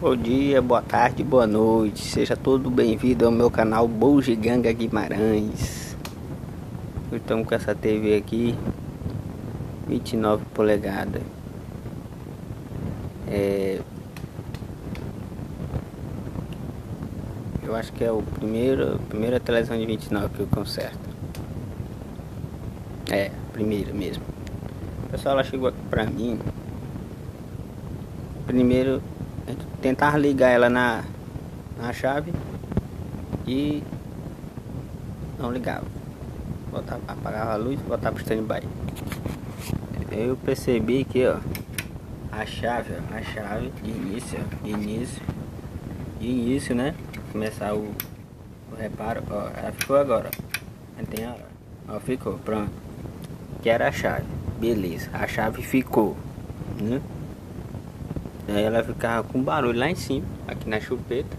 Bom dia, boa tarde, boa noite. Seja todo bem-vindo ao meu canal Bugiganga Guimarães. Estamos com essa TV aqui 29 polegadas. Eu acho que é a primeira televisão de 29 que eu conserto. É, a primeira mesmo. O pessoal ela chegou aqui pra mim. Primeiro a gente tentava ligar ela na chave e não ligava. Apagava a luz e botava pro stand-by. Eu percebi que ó, a chave de início, né? Começar o reparo, ó, ela ficou agora, ó. Tem a, ó, ficou, pronto. Que era a chave, beleza, a chave ficou, né? Aí ela ficava com barulho lá em cima, aqui na chupeta.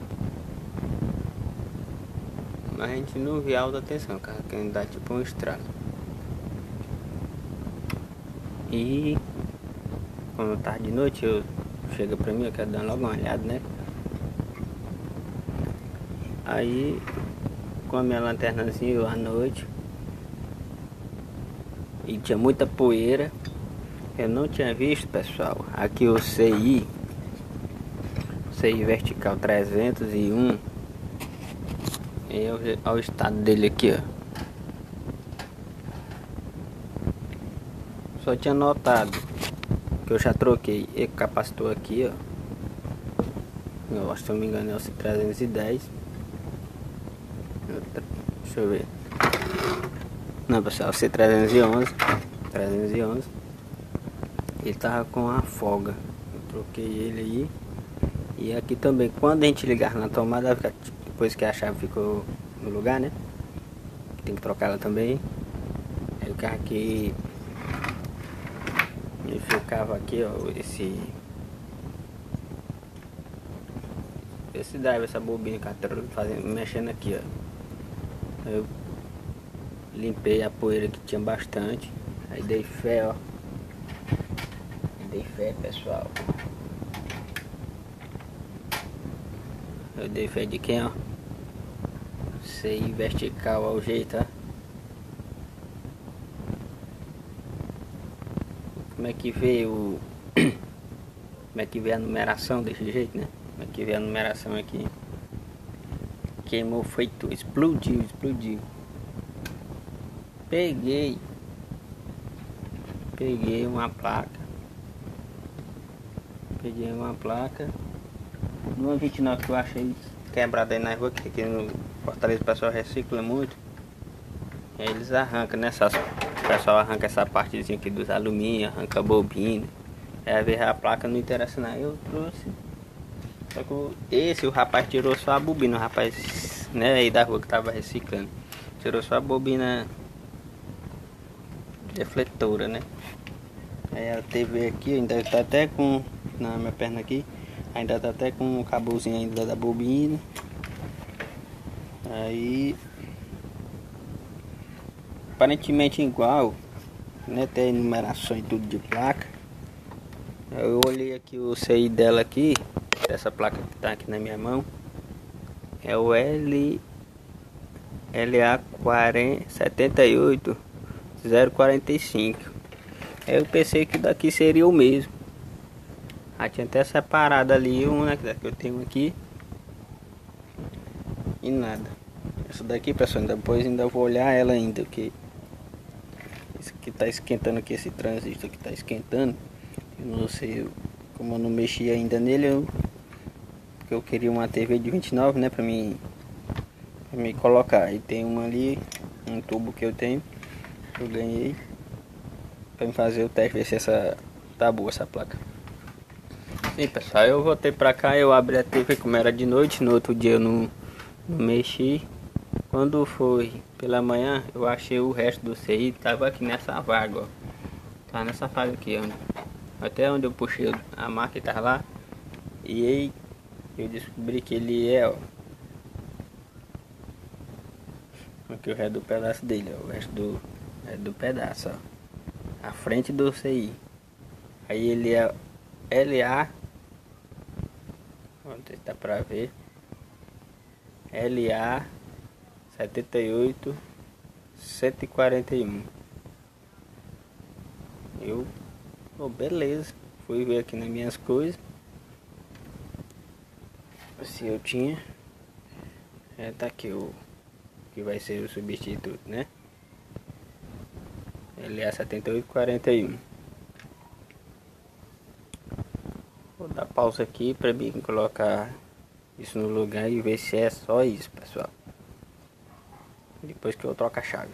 Mas a gente não via alta tensão, cara, que ainda dá tipo um estrago. E quando tá de noite, eu chega pra mim, eu quero dar logo uma olhada, né? Aí com a minha lanternazinha à noite e tinha muita poeira. Eu não tinha visto, pessoal, aqui o CI vertical 301. E olha o estado dele aqui, ó. Só tinha notado que eu já troquei e capacitor aqui, ó. Eu acho que, se eu não me engano, é o C310. Deixa eu ver. Não, pessoal, o C311. Ele tava com a folga. Eu troquei ele aí. E aqui também, quando a gente ligar na tomada, depois que a chave ficou no lugar, né? Tem que trocar ela também. Aí o carro aqui, ele ficava aqui, ó, esse drive, essa bobina que tá mexendo aqui, ó. Eu limpei a poeira que tinha bastante. Aí dei fé, ó. Dei fé, pessoal. Eu dei fé de quem, ó? CI vertical ao jeito, ó. Como é que veio como é que veio a numeração desse jeito, né? Como é que veio a numeração aqui? Queimou, foi tudo, explodiu. Peguei uma placa. Numa 29 que eu achei quebrada aí na rua, que aqui no Fortaleza o pessoal recicla muito. Aí eles arrancam, né? O pessoal arranca essa partezinha aqui dos alumínios, arranca a bobina. Aí às vezes a placa não interessa não. Eu trouxe. Só que o rapaz tirou só a bobina, o rapaz, né, aí da rua que tava reciclando. Tirou só a bobina defletora, né? Aí a TV aqui ainda tá até com, na minha perna aqui, ainda tá até com um cabozinho ainda da bobina. Aí aparentemente igual, né? Tem numeração e tudo de placa. Eu olhei aqui o CI dela aqui, essa placa que tá aqui na minha mão, é o LA 78045. Aí eu pensei que daqui seria o mesmo. Ah, tinha até separado ali uma que eu tenho aqui. E nada. Essa daqui, pessoal, depois ainda vou olhar ela ainda, porque isso aqui tá esquentando aqui, esse transistor aqui tá esquentando. Eu não sei, como eu não mexi ainda nele, porque eu queria uma TV de 29, né, pra me colocar. E tem uma ali, um tubo que eu tenho, que eu ganhei, pra me fazer o teste, ver se essa tá boa, essa placa. Sim, pessoal, eu voltei pra cá, eu abri a TV como era de noite, no outro dia eu não mexi. Quando foi pela manhã, eu achei o resto do CI, tava aqui nessa vaga, ó. Tava nessa vaga aqui, ó. Até onde eu puxei a marca tava lá. E aí eu descobri que ele é, ó. Aqui o resto do pedaço dele, ó. O resto do pedaço, ó. A frente do CI. Aí ele é LA Não sei se dá pra ver. LA 78 141. Eu, beleza. Fui ver aqui nas minhas coisas se eu tinha. Tá aqui o que vai ser o substituto, né? LA 7841. Vou dar pausa aqui pra mim colocar isso no lugar e ver se é só isso, pessoal. Depois que eu troco a chave.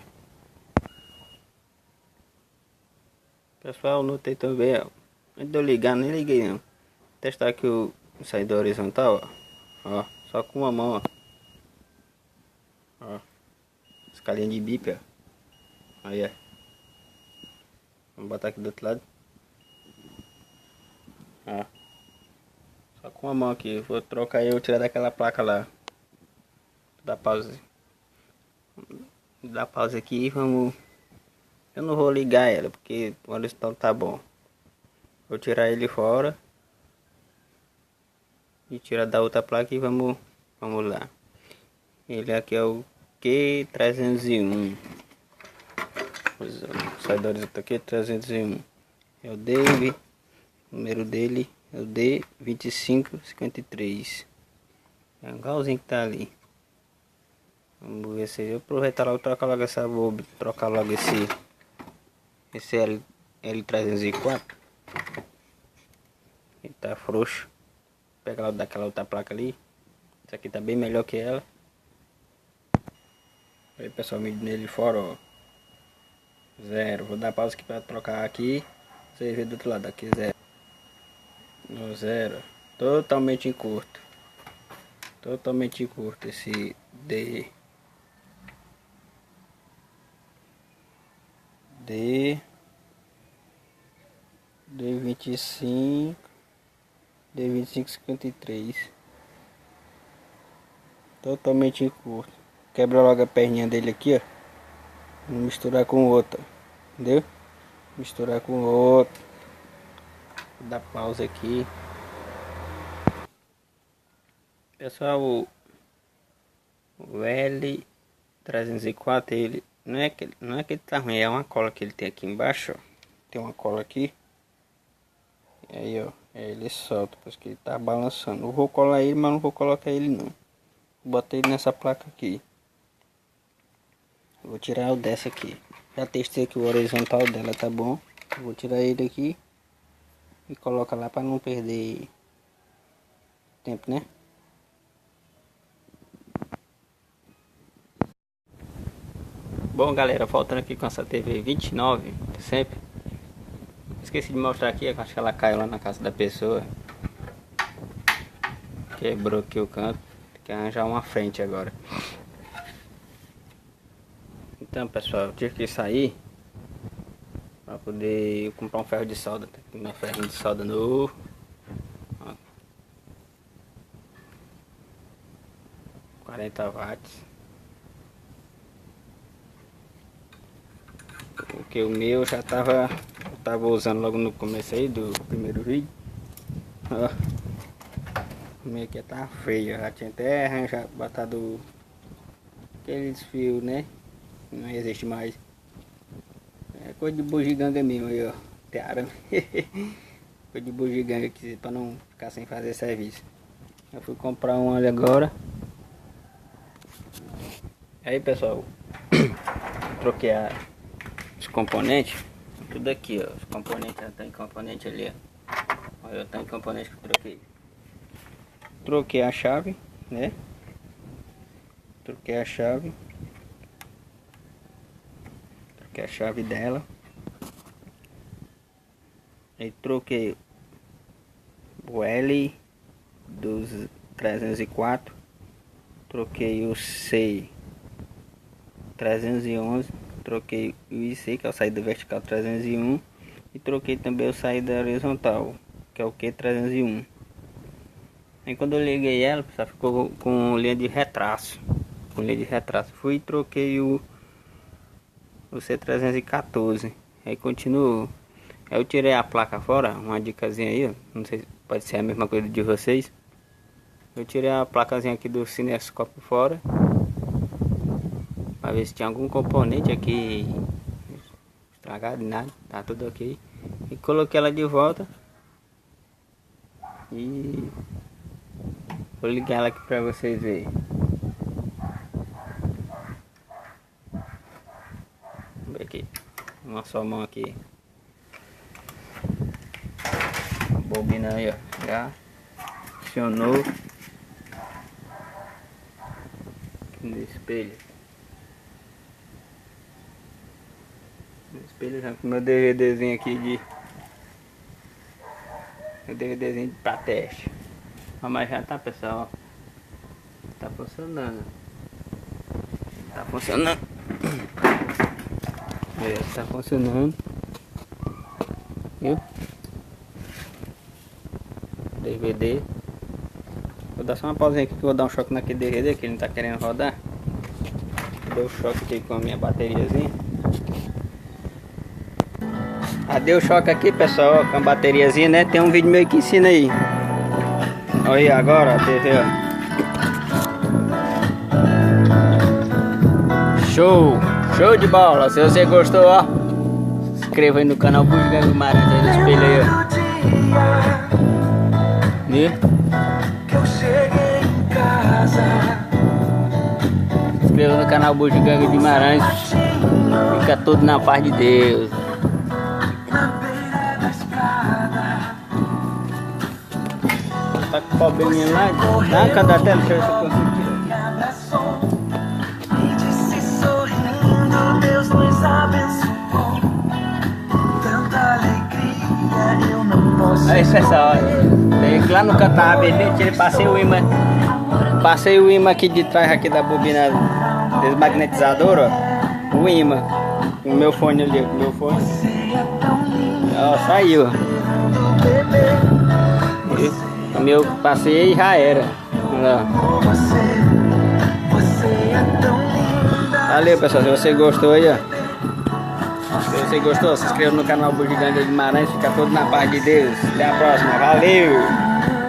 Pessoal, notei também, ó. Antes de eu ligar, nem liguei não. Testar aqui o saída horizontal, ó. Só com uma mão, ó. Escalinha de bip, ó. Aí, ó. Vamos botar aqui do outro lado. Ó. Só com uma mão aqui. Vou trocar e eu tirar daquela placa lá. Dá pausa. Dá pausa aqui e vamos. Eu não vou ligar ela porque o horizontal tá bom. Vou tirar ele fora. E tirar da outra placa e vamos lá. Ele aqui é o Q301. O saída horizontal Q301. É o Dave. O número dele é o D2553. É igualzinho que tá ali. Vamos ver se eu aproveitar logo, trocar logo essa boba, trocar logo esse L304. Ele tá frouxo. Pega logo daquela outra placa ali. Essa aqui tá bem melhor que ela. Aí pessoal, medindo ele fora, ó. 0. Vou dar pausa aqui pra trocar aqui. Você vê do outro lado aqui, 0. No 0. Totalmente curto. Totalmente curto esse D25 D2553. Totalmente curto. Quebra logo a perninha dele aqui, ó. Vamos misturar com o outro, entendeu? Misturar com o outro. Vou dar pausa aqui. Pessoal, o L304, ele não é que ele tá ruim, é uma cola que ele tem aqui embaixo, ó. Tem uma cola aqui. E aí, ó, ele solta, porque ele tá balançando. Eu vou colar ele, mas não vou colocar ele não. Vou botar ele nessa placa aqui. Vou tirar o dessa aqui. Já testei que o horizontal dela tá bom. Vou tirar ele aqui e coloca lá para não perder tempo, né? Bom, galera, voltando aqui com essa TV 29, sempre. Esqueci de mostrar aqui, acho que ela caiu lá na casa da pessoa. Quebrou aqui o canto. Tem que arranjar uma frente agora. Então, pessoal, eu tive que sair para poder comprar um ferro de solda. Tem aqui meu ferrinho de solda novo. Ó. 40 watts. Porque o meu já tava usando logo no começo aí do primeiro vídeo. Ó. O meu aqui tá feio, já tinha até arranjado, botado aqueles fios, né? Não existe mais. É coisa de bugiganga mesmo aí, ó. Tem arame. Coisa de bugiganga aqui pra não ficar sem fazer serviço. Eu fui comprar um ali agora. Aí pessoal, troquei os componentes. Tudo aqui, ó. Os componentes, já tem componente ali, ó. Olha, tem componente que eu troquei. Troquei a chave, né? Troquei a chave. Troquei a chave dela. Aí troquei o L dos 304. Troquei o C 311. Troquei o IC, que é o saída vertical 301. E troquei também o saída horizontal, que é o Q301. Aí quando eu liguei ela, pessoal, ficou com linha de retraço. Fui e troquei o C314. Aí continuou. Aí eu tirei a placa fora, uma dicasinha aí, ó. Não sei se pode ser a mesma coisa de vocês. Eu tirei a placazinha aqui do cinescópio fora, para ver se tinha algum componente aqui estragado, nada, tá tudo ok. E coloquei ela de volta. E vou ligar ela aqui para vocês verem. Vamos ver aqui, uma só mão aqui. A bobina aí, ó, já funcionou. No espelho. No espelho já com meu DVDzinho aqui de... Meu DVDzinho pra teste. Mas já tá, pessoal. Tá funcionando. Tá funcionando. Tá funcionando. Viu? DVD. Vou dar só uma pausinha aqui que eu vou dar um choque naquele DVD que ele não tá querendo rodar. Deu choque aqui com a minha bateriazinha. Deu choque aqui, pessoal, com a bateriazinha, né? Tem um vídeo meu que ensina aí. Olha aí agora, a TV, ó. Show! Show de bola! Se você gostou, ó, se inscreva aí no canal Bugiganga Guimarães aí no espelho aí, ó. Viu? Se inscreva no canal Bugiganga Guimarães. Fica tudo na paz de Deus. Tá com o probleminha lá, arranca da tela, deixa eu ver se eu consigo tirar. Aí pessoal, lá no cantar ABC, passei o imã aqui de trás aqui da bobina desmagnetizadora, ó, o imã, o meu fone ali, o meu fone, ó, saiu, ó. O meu passei e já era. Valeu, pessoal, se você gostou aí, ó. Se você gostou, se inscreva no canal Bugiganga Guimarães. Fica todo na paz de Deus. Até a próxima, valeu!